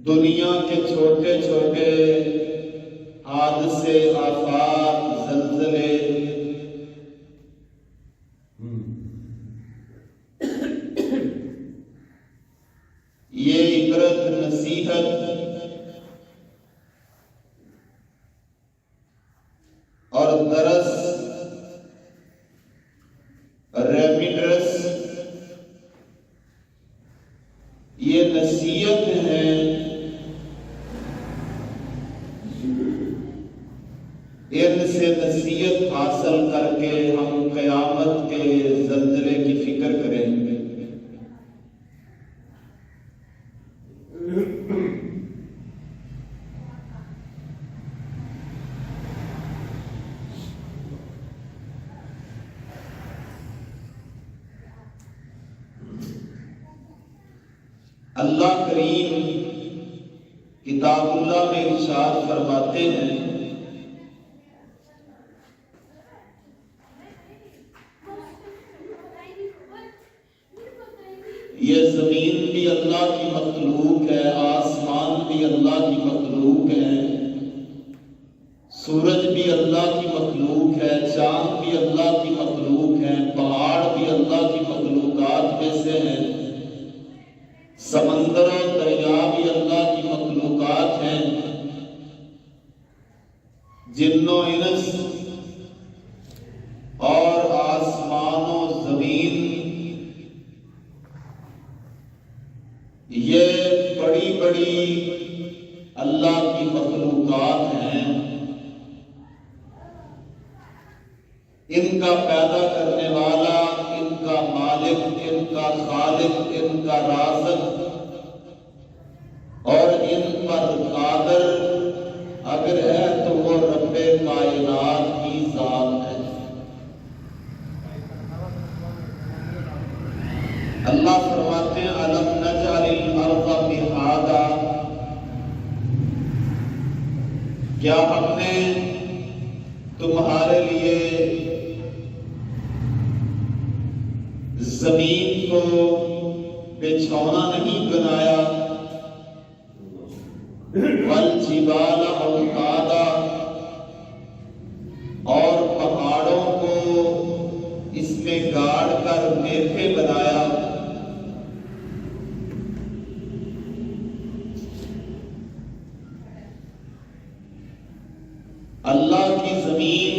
دنیا کے چھوٹے چھوٹے حادثے، آفات، زلزلے، یہ عبرت، نصیحت اور درس، ریمیڈرس، یہ نصیحت ہے ان سے نصیحت حاصل کر کے ہم قیامت کے زلزلے کی فکر کریں گے۔ اللہ کریم کتاب اللہ میں ارشاد فرماتے ہیں، یہ زمین بھی اللہ کی مخلوق ہے، آسمان بھی اللہ کی مخلوق ہے، سورج بھی اللہ کی مخلوق ہے، چاند بھی اللہ کی مخلوق ہے، پہاڑ بھی اللہ کی مخلوقات میں سے ہیں، سمندر اور دریا بھی اللہ کی مخلوقات ہیں، جن و انس اور آسمان و زمین یہ بڑی بڑی اللہ کی مخلوقات ہیں۔ ان کا پیدا کرنے والا، ان کا مالک، ان کا خالق، ان کا رازق اور ان پر قادر اگر ہے تو وہ رب کائنات کی ذات ہے۔ اللہ فرماتے ہیں أَلَمْ نَجْعَلِ الْأَرْضَ مِهَادًا، کیا ہم نے تمہارے لیے زمین کو بچھونا نہیں بنایا؟ وَالْجِبَالَ أَوْتَادًا، اور پہاڑوں کو اس میں گاڑ کر میخے بنایا۔ اللہ کی زمین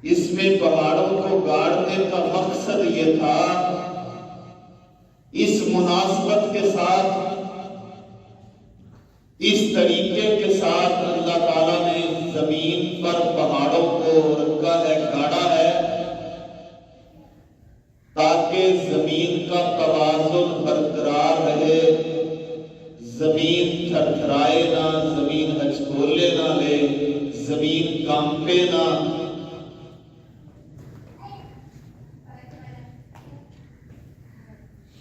اس میں پہاڑوں کو گاڑنے کا مقصد یہ تھا، اس مناسبت کے ساتھ، اس طریقے کے ساتھ اللہ تعالیٰ نے زمین پر پہاڑوں کو رکھا ہے، گاڑا ہے، تاکہ زمین کا توازن برقرار رہے، زمین تھرتھرائے نہ، زمین ہچکولے نہ لے، زمین کانپے نہ۔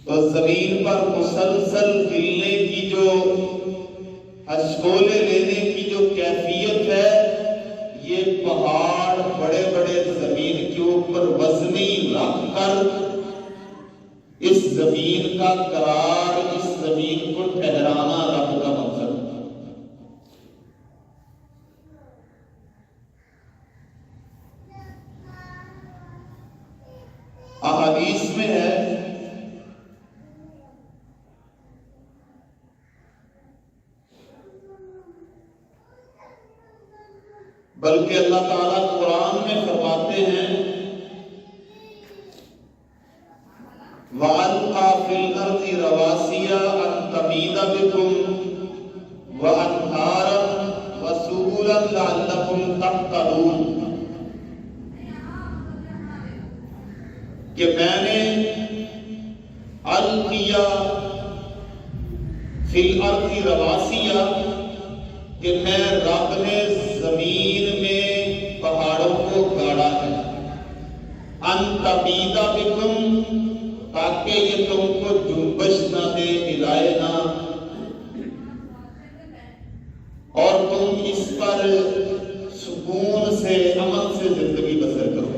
تو زمین پر مسلسل ہلنے کی جو، ہچکولے لینے کی جو کیفیت ہے، یہ پہاڑ بڑے بڑے زمین کے اوپر وزنی رکھ کر اس زمین کا قرار، اس زمین کو ٹھہرانا رب کا مقصد۔ احادیث میں ہے، بلکہ اللہ تعالیٰ قرآن میں فرماتے ہیں، وَأَلْقَى فِي الْأَرْضِ رَوَاسِيَ أَن تَمِيدَ بِكُمْ وَأَنْهَارًا وَسُبُلًا لَعَلَّكُمْ تَهْتَدُونَ، کہ میں نے القیا فی الارض رواسیہ، کہ میں رب نے زمین میں پہاڑوں کو گاڑا ہے، ان تمید بکم، تاکہ یہ تم کو جنبش نہ دے، ہلائے نہ، اور تم اس پر سکون سے، امن سے زندگی بسر کرو۔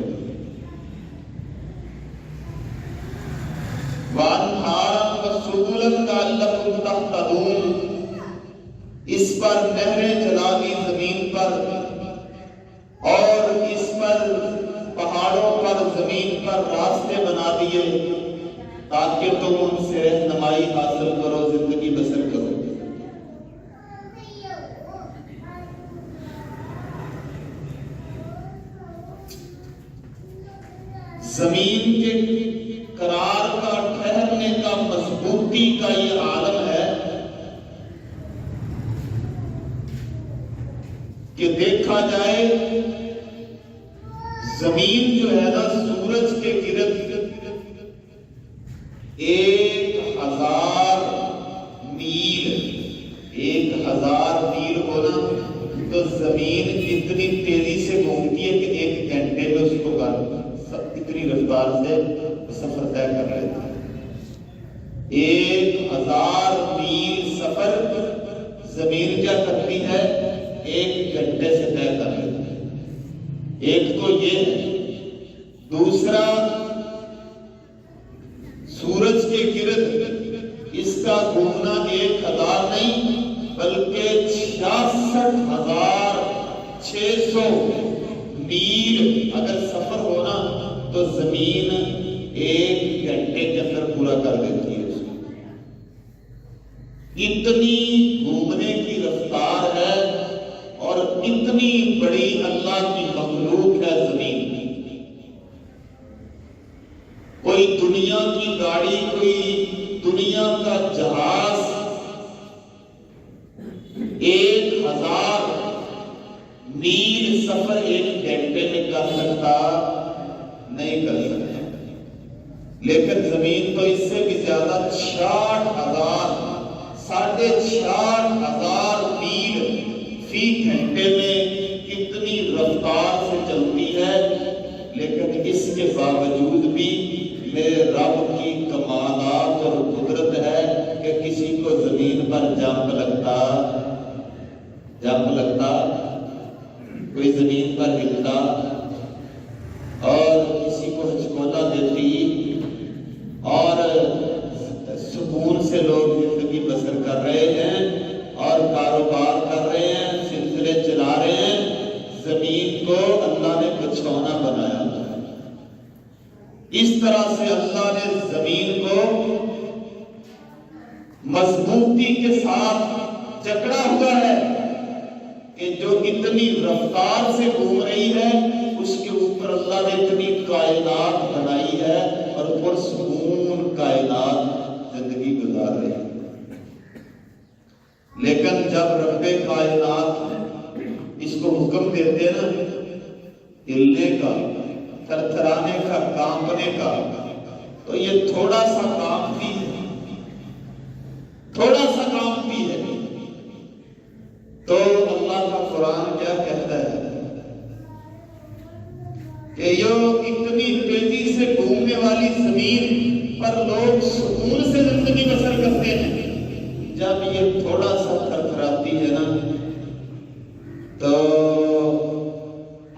پر راستے بنا دیے تاکہ تم ان سے رہنمائی حاصل کرو، زندگی بسر کرو۔ زمین کے قرار کا، ٹھہرنے کا، مضبوطی کا یہ عالم ہے کہ دیکھا جائے زمین جو ہے نا سورج کے گرد 1000 میل ہونا، تو زمین اتنی تیزی سے گھومتی ہے کہ 1 گھنٹے میں اس کو اتنی رفتار سے سفر طے کر لیتا ہے۔ 1000 میل سفر زمین کیا کرتی ہے؟ 1 گھنٹے سے طے کر لیتا ہے۔ ایک تو یہ ہے، دوسرا سورج کے گرد اس کا گھومنا 1000 نہیں بلکہ 66,600 میل اگر سفر ہونا تو زمین 1 گھنٹے کے اندر پورا کر دیتی ہے۔ اتنی گھومنے کی رفتار ہے اور اتنی بڑی اللہ کی مخلوق ہے زمین۔ کوئی دنیا کی گاڑی، کوئی دنیا کا جہاز 1000 میل سفر 1 گھنٹے میں کر سکتا نہیں کر سکتا، لیکن زمین تو اس سے بھی زیادہ 66,000 میل فی گھنٹے میں کتنی رفتار سے چلتی ہے، لیکن اس کے باوجود بھی میرے رب کی کمالات اور قدرت ہے کہ کسی کو زمین پر جمپ لگتا، کوئی زمین پر ہلتا اور کسی کو ہچکولا دیتی اور سکون سے لوگ زندگی بسر کر رہے ہیں اور کاروبار کر رہے ہیں، سلسلے چلا رہے ہیں۔ زمین کو اللہ نے بچھونا بنایا۔ اس طرح سے اللہ نے زمین کو مضبوطی کے ساتھ جکڑا ہوا ہے کہ جو اتنی رفتار سے گھوم رہی ہے اس کے اوپر اللہ نے اتنی کائنات بنائی ہے اور پرسکون کائنات زندگی گزار رہی ہے۔ لیکن جب رب کائنات اس کو حکم دیتے ہیں نا ہلنے کا، تھرتھرانے کا، کانپنے کا، تو یہ تھوڑا سا کانپتی ہے، تو اللہ کا قرآن کیا کہتا ہے کہ یہ اتنی تیزی سے گھومنے والی زمین پر لوگ سکون سے زندگی بسر کرتے ہیں، جب یہ تھوڑا سا تھرتھراتی ہے نا تو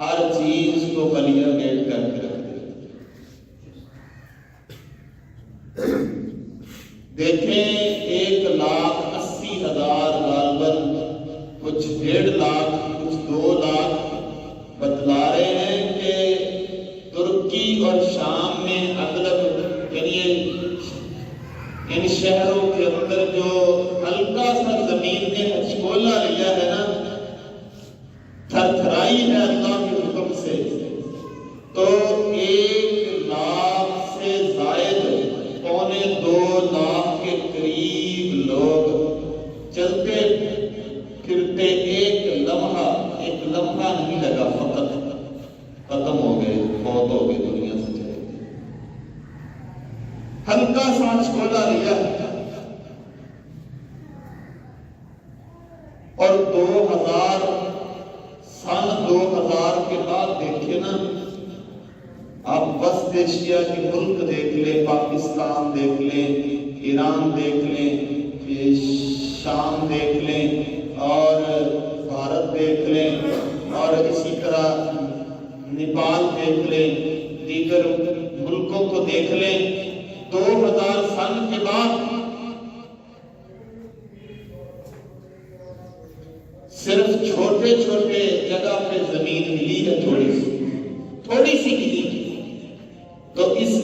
ہر چیز کو بلیا گیٹ کر کے رکھ دیتے۔ دیکھیں 1,80,000 غالباً کچھ 1.5 لاکھ کچھ 2 لاکھ بتلا رہے ہیں کہ ترکی اور شام میں اغلب یعنی ان شہروں کے اندر جو ہلکا سا زمین نے ہچکولا لیا ہے نا، تھرتھرائی ہے اللہ کے حکم سے، تو 1 لاکھ سے زائد 2.25 لاکھ کے قریب لوگ چلتے پھرتے ایک لمحہ نہیں لگا، فقط ختم ہو گئے، موت ہو گئی، دنیا سے چلے گئے۔ ہلکا سا ہچکولا لیا اور 2000 کے بعد دیکھیے نا، آپ وسط ایشیا کے ملک دیکھ لیں، پاکستان دیکھ لیں، ایران دیکھ لیں، شام دیکھ لیں اور بھارت دیکھ لیں اور اسی طرح نیپال دیکھ لیں، دیگر ملکوں کو دیکھ لیں، 2000 سال کے بعد صرف چھوٹے جگہ پہ زمین ملی ہے، تھوڑی سی ملی، تو اس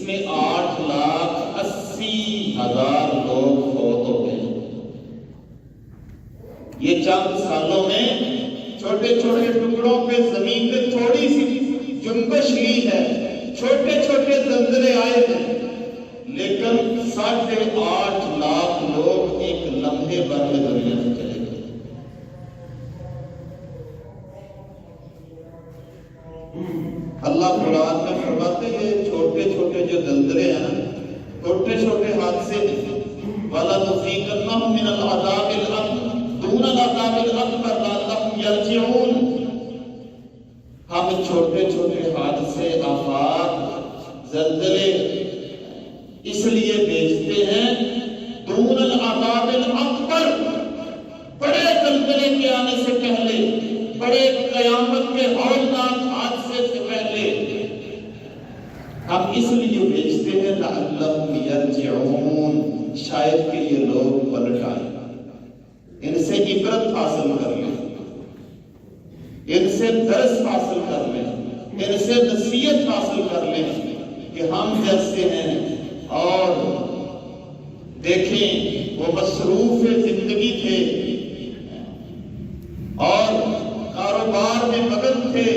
میں 8,80,000 لوگ فوت ہو گئے۔ یہ چند سالوں میں چھوٹے چھوٹے ٹکڑوں پہ زمین پہ تھوڑی سی جنبش لی ہے، چھوٹے چھوٹے زلزلے آئے ہیں، لیکن 8.5 لاکھ لوگ ایک لمحے بھر میں دنیا سے چلے گئے۔ اللہ قرآن میں فرماتے ہیں چھوٹے چھوٹے جو زلزلے ہیں نا، چھوٹے چھوٹے حادثے ہیں، وَلَنُذِيقَنَّهُم مِّنَ الْعَذَابِ الْأَكْبَرِ دُونَ الْعَذَابِ الْأَكْبَرِ لَعَلَّهُمْ يَرْجِعُونَ۔ ہم چھوٹے چھوٹے حادثے، آفات، زلزلے اس لیے بھیجتے ہیں دون العذاب الاکبر، بڑے زلزلے کے آنے سے پہلے، بڑے قیامت کے ہولناک حادثے سے پہلے ہم اس لیے بھیجتے ہیں لعلہم یرجعون، شاید کہ یہ لوگ پلٹ آئیں، ان سے عبرت حاصل کر لیں، ان سے درس حاصل کر لیں، ان سے نصیحت حاصل کر لیں کہ ہم جیسے ہیں، اور دیکھیں وہ مصروف زندگی تھے اور کاروبار میں مگن تھے،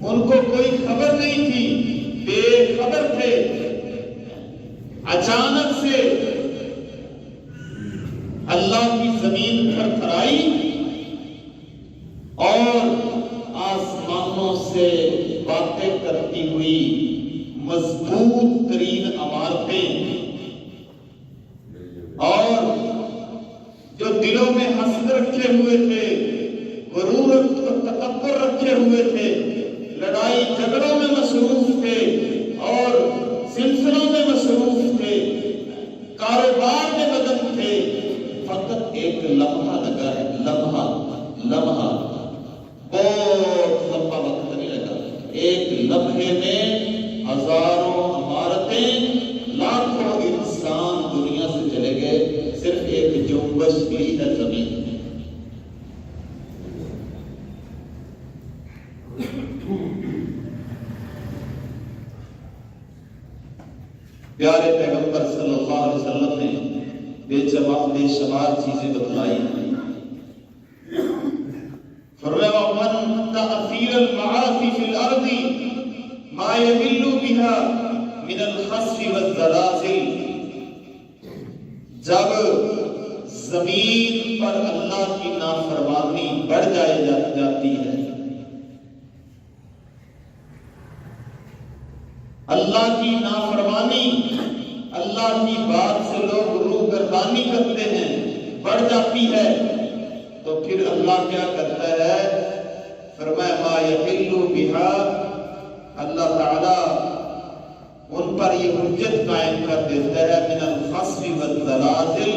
ان کو کوئی خبر نہیں تھی، بے خبر تھے، اچانک سے اللہ کی زمین تھرتھرائی اور آسمانوں سے باتیں کرتی ہوئی مضبوط ترین عمارتیں اور جو دلوں میں حسد رکھے ہوئے تھے، غرور اور تکبر رکھے ہوئے تھے، لڑائی جھگڑوں میں مصروف تھے اور سلسلوں میں مصروف تھے، کاروبار میں مگن تھے، فقط ایک لمحہ لگا ہے، لمحہ بہت لمبا وقت نہیں لگا، ایک لمحے میں ہزاروں عمارتیں، لاکھوں انسان دنیا سے چلے گئے، صرف ایک جنبش لی ہے زمین میں۔ پیارے پیغمبر صلی اللہ علیہ وسلم نے بے شمار چیزیں بتلائی ہیں۔ فرمایا وَمَنْ تَأْثِيرَ الْمَعَاصِي فِي الْأَرْضِ مَا يَمِلُّ بِهَا مِنَ الْخَسْفِ وَالزَّلَازِلِ، جب زمین پر اللہ کی نافرمانی بڑھ جاتی ہے، اللہ کی نافرمانی، اللہ کی بات سے لوگ روگردانی کرتے ہیں، بڑھ جاتی ہے، تو پھر اللہ کیا کرتا ہے؟ فرمایا ما یحل بہا، اللہ تعالی ان پر یہ حجت قائم کر دیتا ہے من الخسف والزلازل،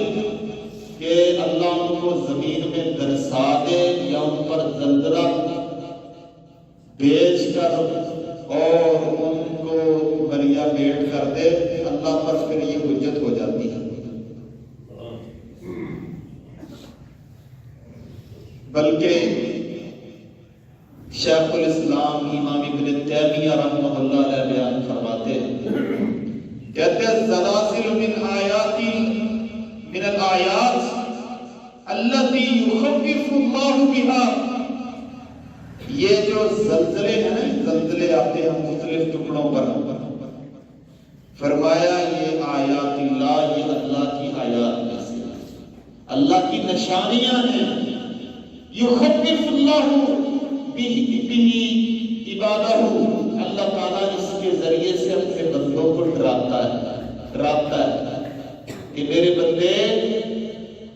کہ اللہ ان کو زمین میں درسا دے یا ان پر زلزلہ بھیج کر اور ان کو بریا بیٹ کر دے، اللہ پر پھر یہ حجت ہو جاتی ہے۔ بلکہ شیخ الاسلام امام ابن تیمیہ رحمہ اللہ علیہ بیان فرماتے ہیں، کہتے ہیں زلازل من الآیات التي يخوف اللہ بها، یہ جو زلزلے ہیں نا، زلزلے آتے ہیں مختلف ٹکڑوں پر، فرمایا یہ آیات اللہ، یہ اللہ کی آیات میں سے، اللہ کی نشانیاں ہیں، یخوف اللہ بہ عبادہ، اللہ تعالیٰ اس کے ذریعے سے اپنے بندوں کو ڈراتا ہے کہ میرے بندے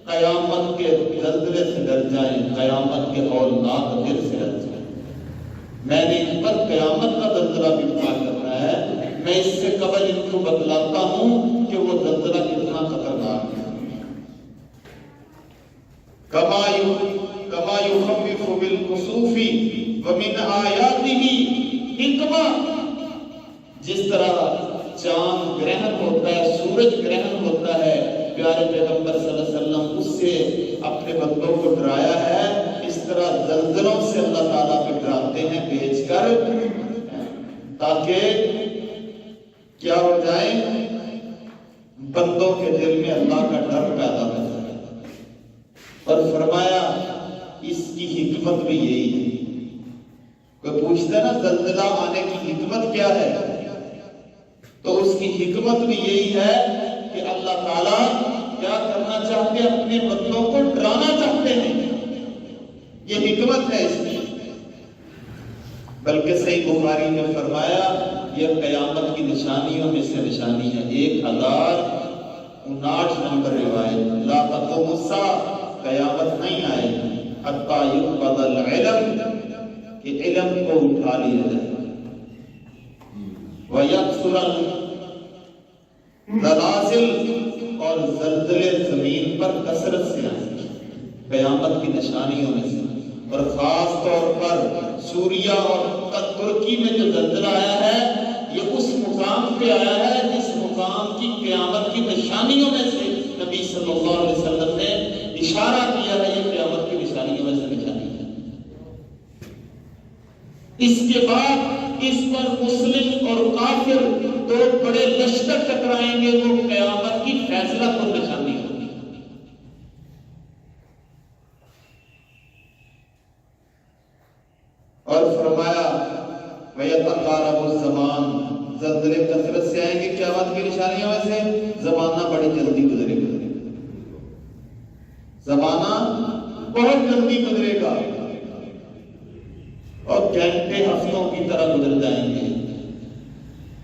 قیامت کے زلزلے سے ڈر جائیں، قیامت کے ہولناک دن سے ڈر جائیں، میں نے ان پر قیامت کا زلزلہ بھی کرنا ہے، میں اس سے قبل ان کو بتلاتا ہوں کہ وہ زلزلہ کتنا خطرناک ہے۔ کما یخوف بالکسوف ومن آیاتہ حکمہ، جس طرح چاند گرہن ہوتا ہے، سورج گرہن ہوتا ہے، پیارے پیغمبر صلی اللہ علیہ وسلم اس سے اپنے بندوں کو ڈرایا ہے، اس طرح زلزلوں سے اللہ تعالیٰ کو ڈراتے ہیں بھیج کر، تاکہ کیا ہو جائے؟ بندوں کے دل میں اللہ کا ڈر پیدا ہو جائے۔ اور فرمایا اس کی حکمت بھی یہی ہے۔ کوئی پوچھتا ہے نا زلزلہ آنے کی حکمت کیا ہے، تو اس کی حکمت بھی یہی ہے کہ اللہ تعالیٰ کیا کرنا چاہتے ہیں؟ اپنے بندوں کو ڈرانا چاہتے ہیں، یہ حکمت ہے اس کی۔ بلکہ صحیح بخاری نے فرمایا یہ قیامت کی نشانیوں میں سے نشانی ہے۔ 1059 نمبر روایت، لا تقوم الساعۃ، قیامت نہیں آئے گی حتی یقبض العلم، کہ علم کو اٹھا لیا جائے، وَيَكْثُرَ الزلازل، اور زلزلے زمین پر کثرت سے آئیں گے، قیامت کی نشانیوں میں سے۔ اور خاص طور پر سوریا اور ترکی میں جو زلزلہ آیا ہے یہ اس مقام پہ آیا ہے جس مقام کی قیامت کی نشانیوں میں سے نبی صلی اللہ علیہ وسلم نے اشارہ کیا ہے، یہ قیامت کی نشانیوں میں سے نشانی ہے۔ اس کے بعد اس پر مسلم اور کافر دو بڑے لشکر ٹکرائیں گے، وہ قیامت کی فیصلہ کو نشانی ہوگی۔ اور فرمایا وَيَتَقَارَبُ الزَّمَانُ، زلزلے کثرت سے آئیں گے قیامت کی نشانیوں میں سے، زمانہ بڑی جلدی گزرے گا، زمانہ بہت جلدی گزرے گا، اور گھنٹے ہفتوں کی طرح گزر جائیں گے،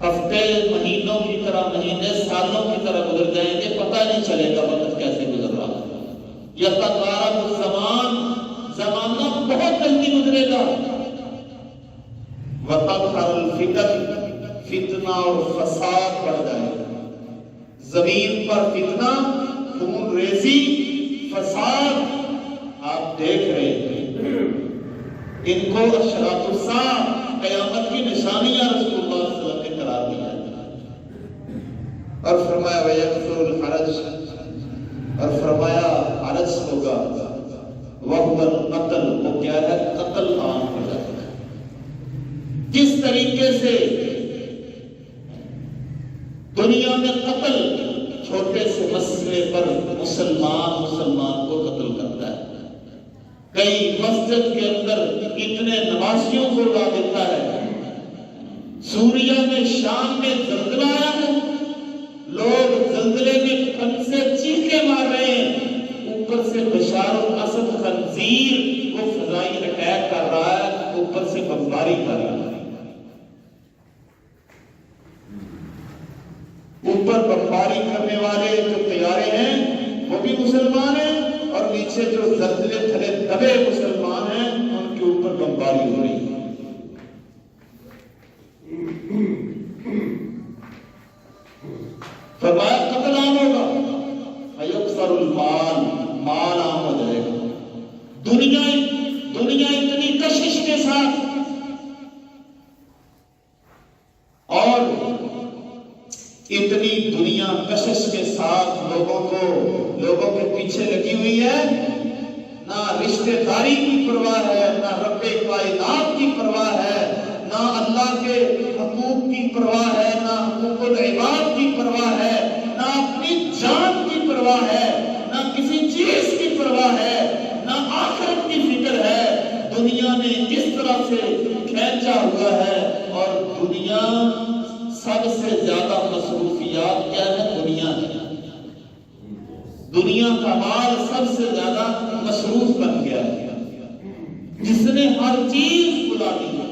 ہفتے مہینوں کی طرح، مہینے سالوں کی طرح گزر جائیں گے، پتہ نہیں چلے گا وقت کیسے گزر رہا ہے۔ یتقارب الزمان، زمانہ بہت جلدی گزرے گا۔ وتظہر الفتن، فتنہ اور فساد بڑھ جائے گا، زمین پر فتنہ، خون ریزی، فساد آپ دیکھ رہے ہیں۔ ان کو اشراط الساعہ، قیامت کی نشانیاں رسول اللہ صلی اللہ علیہ وسلم نے قرار دیا اور فرمایا وَيَكْثُرُ الْحَرَجُ، اور فرمایا حرج ہوگا، وَهُوَ الْقَتْلُ، وہ کیا ہے؟ قتل عام ہو جائے گا۔ جس طریقے سے دنیا میں قتل چھوٹے سے مسئلے پر مسلمان کو قتل کرتا ہے، کئی مسجد کے اندر اتنے نمازیوں کو اڑا دیتا ہے، سوریا میں شام میں زلزلہ آیا ہے، لوگ زلزلے میں کن سے چیخے مار رہے ہیں، اوپر سے بشار الاسد خنزیر وہ فضائی اٹیک کر رہا ہے، اوپر سے بمباری کر رہا ہے، اوپر بمباری کرنے والے جو طیارے ہیں وہ بھی مسلمان ہیں، اور نیچے جو زلزلے تھلے دبے مسلمان ہیں ان کے اوپر بمباری ہو رہی ہے۔ فرمایا قتل عام ہوگا، وَيُكْثَرُ الْمَالُ، مال عام ہو جائے گا۔ دنیا اتنی کشش کے ساتھ اور اتنی دنیا کشش کے ساتھ لوگوں کے پیچھے لگی ہوئی ہے، نہ رشتہ داری کی پرواہ ہے، نہ رب کائنات کی پرواہ ہے، نہ اللہ کے حقوق کی پرواہ ہے، نہ حقوق العباد کی پرواہ ہے، نہ اپنی جان کی پرواہ ہے، نہ کسی چیز کی پرواہ ہے، نہ آخرت کی فکر ہے۔ دنیا نے اس طرح سے کھینچا ہوا ہے، اور دنیا سب سے زیادہ مصروفیات کیا ہے؟ دنیا ہے، دنیا کا مال سب سے زیادہ مصروف بن گیا ہے، جس نے ہر چیز بلا دی ہے،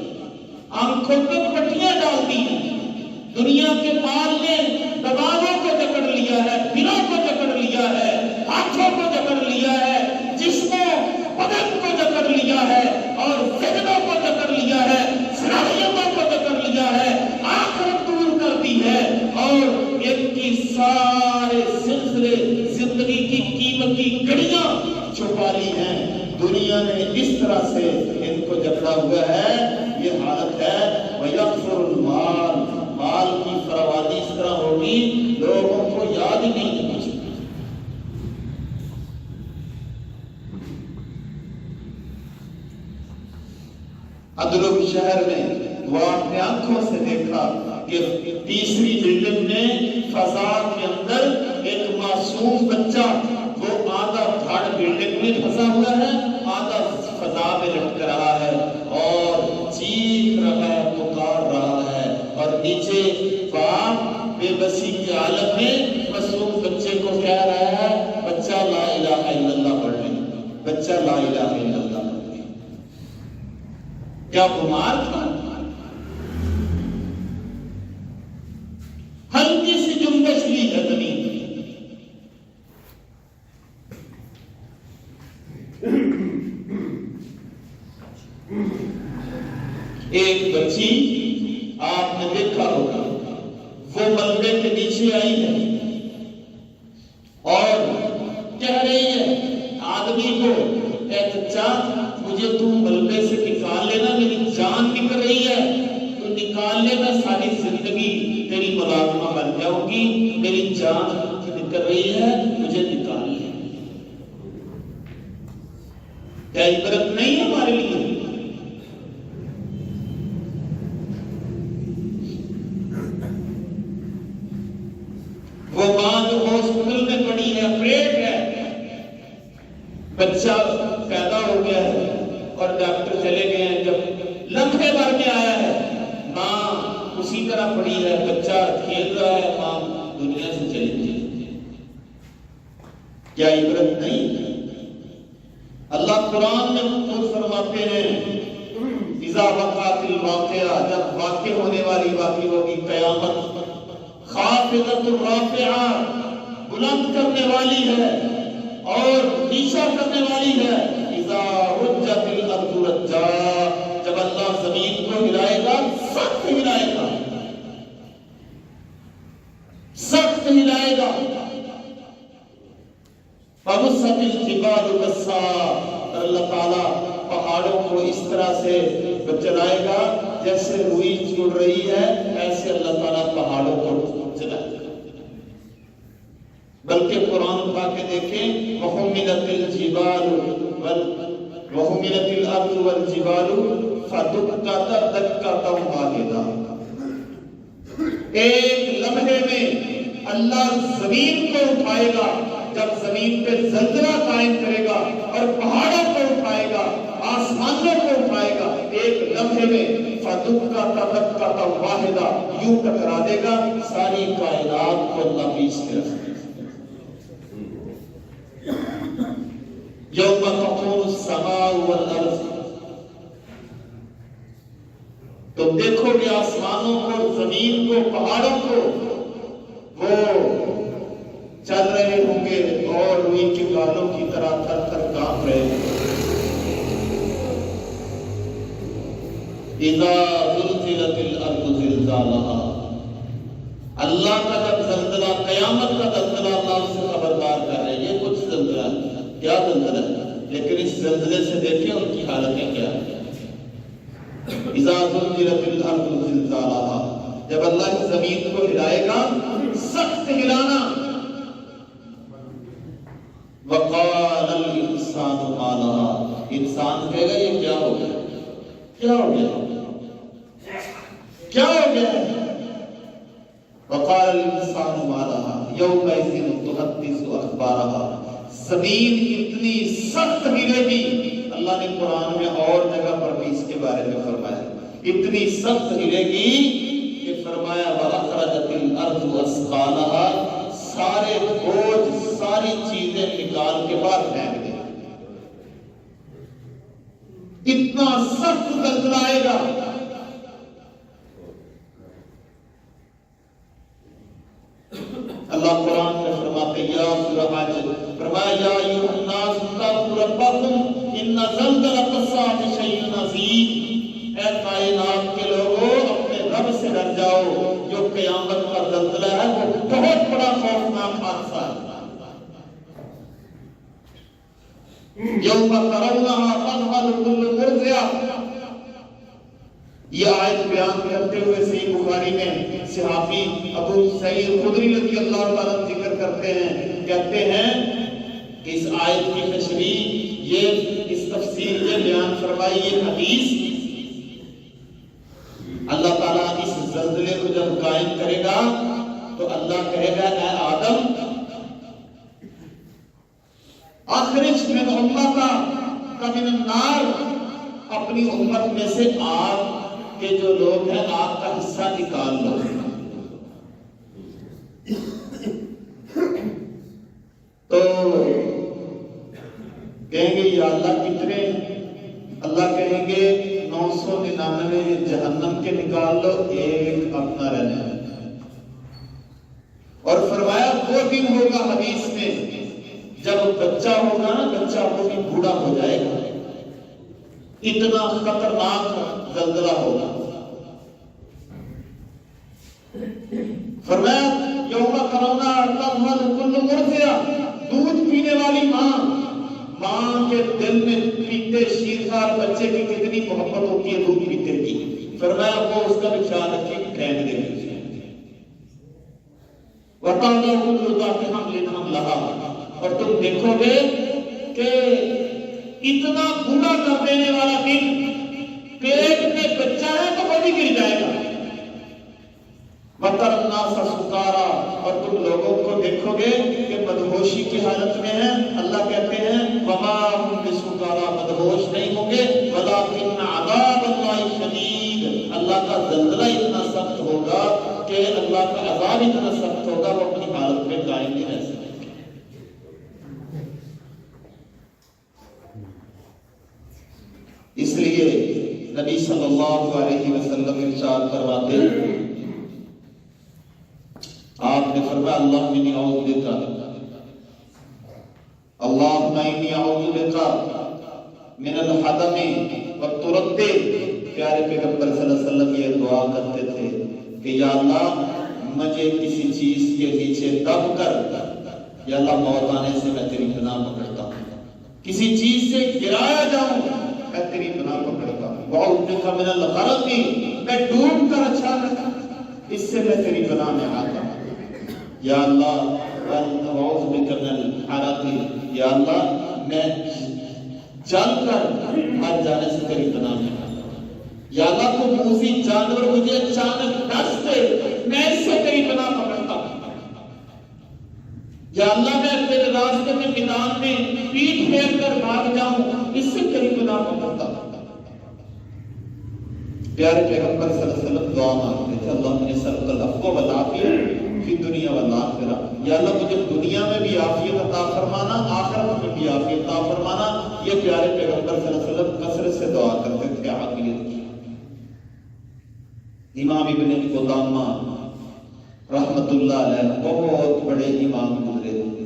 آنکھوں پہ پٹیاں ڈال دی ہیں، دنیا کے مال نے دماغوں کو جکڑ لیا ہے، دلوں کو جکڑ لیا ہے، ہاتھوں کو جکڑ لیا ہے، جسموں بدن کو جکڑ لیا ہے، اور ذہنوں کو جکڑ لیا ہے، صلاحیتوں کو جکڑ لیا ہے، آخرت دور کر دی ہے، اور ان کی سارے سلسلے زندگی کی قیمتی گھڑیاں چھپا لی ہیں۔ دنیا نے اس طرح سے ان کو جکڑا ہوا ہے، یہ حالت ہے۔ وَيَكْثُرُ الْمَالُ، مال کی فراوانی اس طرح ہوگی لوگوں کو یاد ہی نہیں ہے کچھ۔ ادلب شہر میں وہ اپنے آنکھوں سے دیکھا کہ تیسری بلڈنگ میں فضا کے اندر ایک معصوم بچہ وہ آدھا دھڑ بلڈنگ میں پھنسا ہوا ہے، آدھا فضا میں لٹک رہا ہے اور چیخ رہا ہے، پکار رہا ہے، اور نیچے باپ بے بسی کے عالم میں معصوم بچے کو کہہ رہا ہے بچہ لا الہ الا اللہ پڑھ لے، بچہ لا الہ الا اللہ پڑھ لے۔ کیا بیمار تھا؟ ہلکی سی جنبش لی ہے زمین۔ ایک بچی آپ نے دیکھا ہوگا وہ ملبے کے نیچے آئی ہے اور کہہ رہی ہے آدمی کو، اے بچہ مجھے تو ملبے سے نکال لینا، میری جان نکل رہی ہے، تو نکال لینا، ساری زندگی تیری ملازمہ بن جاؤں گی، میری جان نکل رہی ہے، مجھے نکال لے۔ کیا عبرت نہیں ہے ہمارے لیے؟ وہ ماں جو ہاسپٹل میں پڑی ہے، افریڈ ہے، بچہ پیدا ہو گیا ہے اور ڈاکٹر چلے گئے ہیں، جب لمحے بھر میں آیا ہے ماں اسی طرح پڑی ہے، بچہ کھیل رہا ہے، ماں دنیا سے چلی گئی۔ کیا عبرت نہیں ہے؟ اللہ قرآن میں خود فرماتے ہیں اذا وقعت الواقعہ، جب واقع ہونے والی واقع ہوگی قیامت، خافضۃ الرافعہ، بلند کرنے والی ہے اور نیچا کرنے والی ہے، اذا رجت الارض رجا، جب اللہ زمین کو ہلائے گا، سخت ہلائے گا، سخت ہلائے گا، فبست الجبال بسا، اللہ تعالیٰ پہاڑوں کو اس طرح سے چلائے گا جیسے روئی چڑ رہی ہے، ایسے اللہ تعالیٰ پہاڑوں کو چلائے گا۔ بلکہ قرآن پاک کے دیکھیں وَحُمِلَتِ الْجِبَالُ وَحُمِلَتِ الْأَرْضُ وَالْجِبَالُ فَدُكَّتَ دَكَّةً وَاحِدَةً، ایک لمحے میں اللہ زمین کو اٹھائے گا، جب زمین پہ زلزلہ قائم کرے گا اور پہاڑوں کو اٹھائے گا، آسمانوں کو اٹھائے گا، ایک لمحے میں فَدُكَّتَ دَكَّةً وَاحِدَةً، یوں ٹکرا دے گا، ساری کائنات کو اللہ پیس کے رکھ دے گا۔ یوم تقوم السماء والارض، تم دیکھو گے آسمانوں کو، زمین کو، پہاڑوں کو، وہ چل رہے ہوں گے اور روئی کے گالوں کی طرح تھر تھر کانپ رہے ہوں گے۔ اذا زلزلت الارض زلزالها، اللہ کا جب زلزلہ، قیامت کا زلزلہ، اللہ سے خبردار کر رہے ہیں یہ کچھ زلزلہ ہے، کیا زلزلہ ہے، لیکن اس زلزلے سے دیکھیں ان کی حالتیں کیا ہیں۔ اذا زلزلت الارض زلزالها، جب اللہ کی زمین کو ہلائے گا، سخت ہلانا، وقال الانسان ما لها، انسان کہے گا یہ کیا ہو گیا، کیا ہو گیا، کیا ہو گیا، وقال الانسان ما لها يومئذ تحدث اخبارها، زمین اتنی سخت ہلے گی، اللہ نے قرآن میں اور جگہ پر بھی اس کے بارے میں فرمایا، اتنی سخت ہلے گی کہ فرمایا وَأَخْرَجَتِ الْأَرْضُ أَثْقَالَهَا، سارے بوجھ، ساری چیزیں نکال کے باہر پھینک دیں، اتنا سخت زلزلہ آئے گا۔ اللہ قرآن میں فرماتے یا سورہ حج، فرمایا یا ایھا الناس اتقوا ربکم ان زلزلۃ الساعۃ شیء عظیم، اے کائنات کے لوگوں اپنے رب سے ڈر جاؤ، جو قیامت کا زلزلہ ہے وہ بہت بڑا خوفناک حادثہ ہے۔ یوم ترونها تذهل كل مرضعۃ، یہ آیت بیان کرتے ہوئے صحیح بخاری میں صحابی ابو سعید خدری رضی اللہ تعالیٰ ذکر کرتے ہیں، کہتے ہیں کہ اس آیت کی تشریح، یہ اس تفسیر یہ بیان فرمائی، یہ حدیث قائم کرے گا تو اللہ کہے گا اے آدم اخرج من امتک من النار، اپنی امت میں سے آگ کے جو لوگ ہیں آگ کا حصہ نکال لو۔ تو کہیں گے یا اللہ کتنے؟ اللہ کہیں گے 999 جہنم کے نکال لو، ایک اپنا رہنا ہے۔ اور فرمایا وہ دن ہوگا حدیث میں جب بچہ ہوگا نا، بچہ وہ بھی بوڑھا ہو جائے گا، اتنا خطرناک زلزلہ ہوگا۔ فرمایا یوم کرونا تذہل کل مرضعہ، دودھ پینے والی ماں کے دل میں پیتے شیرخوار بچے کی کتنی محبت ہوتی ہے دودھ پیتے کی، فرمایا وہ اس کا بھی خیال رکھے کہ پھینک دے گی۔ وَتَعْلَى كُلُّ ذَاتِ حَمْلٍ حَمْلَهَا، اور تم دیکھو گے کہ اتنا بوڑھا کر دینے والا دن، پیٹ میں بچہ ہے تو وہ بھی گر جائے گا۔ وَتَرَى النَّاسَ سُكَارَىٰ، اور تم لوگوں کو دیکھو گے کہ مدہوشی کی حالت میں ہیں۔ اللہ کہتے ہیں وَمَا هُمْ بِسُكَارَىٰ، مدہوش نہیں ہوں گے، وَلَٰكِنَّ عَذَابَ اللَّهِ شَدِيدٌ، اللہ کا زلزلہ اتنا سخت ہوگا کہ اللہ کا عذاب اتنا سخت ہوگا وہ اپنی حالت میں قائم نہیں رہ سکے۔ اس لیے نبی صلی اللہ علیہ وسلم ارشاد فرماتے ہیں، آپ نے فرمایا اللہم انی اعوذ بک، اللہم انی اعوذ بک من الحدم والترد۔ پیارے پیغمبر صلی اللہ علیہ وسلم یہ دعا کرتے تھے کہ یا اللہ مجھے کسی چیز کے نیچے دب کر، یا اللہ موت آنے سے میں تیری پناہ پکڑتا ہوں، کسی چیز سے گرایا جاؤں میں تیری پناہ پکڑتا ہوں، وَأَعُوذُ بِكَ مِنَ الْغَرَقِ، میں ڈوب کر اچانک اس سے میں تیری پناہ میں آتا ہوں۔ یا اللہ وَأَعُوذُ بِكَ مِنَ الْحَرَقِ، یا اللہ میں جل کر مر جانے سے تیری پناہ میں آتا ہوں۔ یا اللہ کو موذی جانور مجھے اچانک ڈس دے، میں اس سے تیری پناہ پکڑتا ہوں۔ یا اللہ میں تیرے راستے میں میدان میں پیٹھ پھیر کر بھاگ جاؤں، اس سے تیری پناہ پکڑتا ہوں۔ پیارے پیغمبر صلی اللہ علیہ وسلم دعا مانگتے تھے اللہم انی اسألک العفو والعافیہ فی الدنیا والآخرہ، یا اللہ مجھے دنیا میں بھی عافیت عطا فرمانا، آخرت میں بھی عافیت عطا فرمانا۔ یہ پیارے پیغمبر صلی اللہ علیہ وسلم کثرت سے دعا کرتے تھے عافیت کی۔ امام ابن قدامہ رحمت اللہ علیہ بہت بڑے امام گزرے تھے،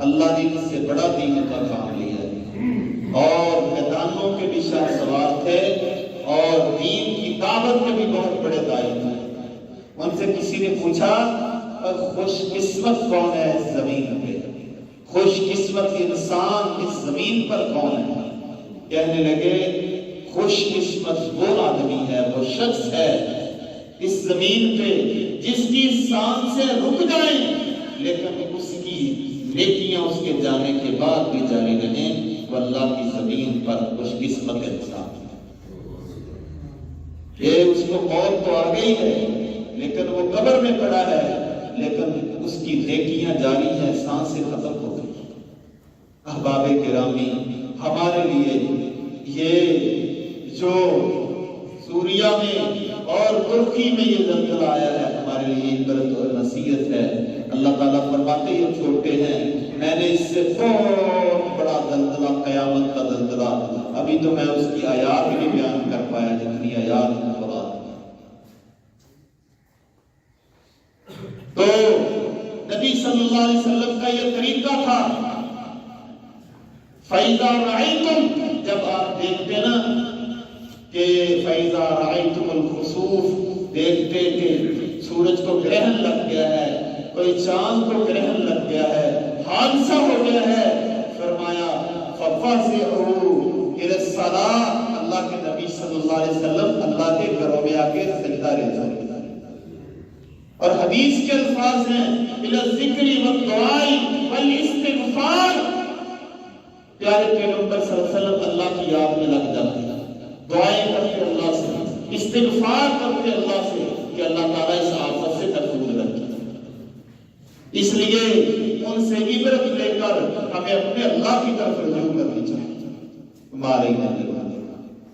اللہ نے اس سے بڑا دین کا کام لیا اور میدانوں کے بھی شاہ سوار تھے اور دین کی دعوت کے بھی بہت بڑے داعی تھے۔ ان سے کسی نے پوچھا خوش قسمت کون ہے اس زمین پہ، خوش قسمت انسان اس زمین پر کون ہے؟ کہنے لگے خوش قسمت وہ آدمی ہے، وہ شخص ہے اس زمین پہ جس کی سانسیں رک جائیں لیکن اس کی نیکیاں اس کے جانے کے بعد بھی جاری رہیں، وہ اللہ کی زمین پر خوش قسمت انسان ہے۔ یہ اس کو موت تو آ گئی ہے لیکن وہ قبر میں پڑا ہے، لیکن اس کی نیکیاں جاری ہیں، سانسیں ختم ہو گئی۔ احباب گرامی، ہمارے لیے یہ جو سوریہ میں اور ترکی میں یہ زلزلہ آیا ہے ہمارے لیے عبرت اور نصیحت ہے۔ اللہ تعالیٰ فرماتے یہ چھوٹے ہیں، میں نے اس سے بہت بڑا زلزلہ، قیامت کا زلزلہ، ابھی تو میں اس کی آیات بھی نہیں بیان کر پایا جتنی آیات میں خدا۔ تو نبی صلی اللہ علیہ وسلم کا یہ طریقہ تھا، فَإِذَا رَأَيْتُمْ، جب آپ دیکھتے نا کہ فَإِذَا رَأَيْتُمُ الْخُسُوفَ، دیکھتے کہ سورج کو گرہن لگ گیا ہے، کوئی چاند کو گرہن لگ گیا ہے، حادثہ ہو گیا ہے، فرمایا فَفَزِعُوا إِلَى الصَّلَاةِ، اللہ کے نبی صلی اللہ علیہ وسلم اللہ کے گھروں میں آ کے سجدہ رہتے ہیں۔ اور حدیث کے الفاظ ہیں إِلَى الذِّكْرِ وَالدُّعَاءِ وَالْإِسْتِغْفَارِ، پیارے پیغمبر صلی اللہ علیہ وسلم اللہ کی یاد میں لگ جاتے ہیں، دعائیں کرتے اللہ سے، استغفار کرتے اللہ سے کہ اللہ تعالیٰ اس آفت سے ان سے عبرت لے کر ہمیں اپنے اللہ کی طرف رجوع کرنی چاہیے. ہمارے